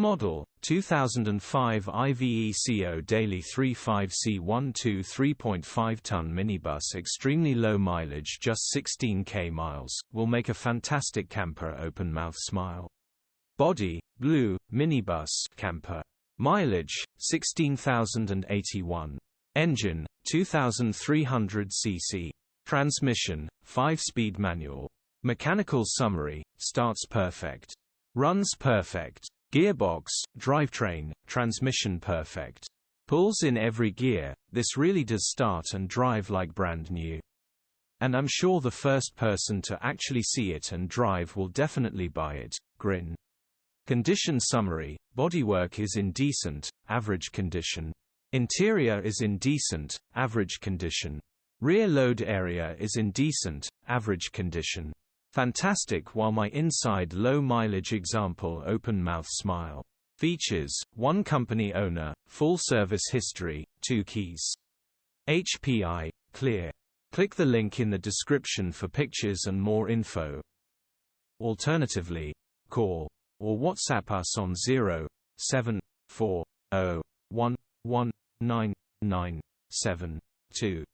model, 2005 IVECO daily 35C12 3.5-ton minibus. Extremely low mileage, just 16k miles, will make a fantastic camper. Open mouth smile. Body, blue, minibus, camper. Mileage, 16,081. Engine, 2,300 cc. Transmission, 5-speed manual. Mechanical summary, starts perfect. Runs perfect. Gearbox, drivetrain, transmission perfect. Pulls in every gear. This really does start and drive like brand new. And I'm sure the first person to actually see it and drive will definitely buy it. Grin. Condition summary, bodywork is in decent, average condition. Interior is in decent, average condition. Rear load area is in decent, average condition. Fantastic. While my inside low mileage example. Open mouth smile. Features, 1 company owner, full service history, 2 keys. HPI, clear. Click the link in the description for pictures and more info. Alternatively, call or WhatsApp us on 07401199972.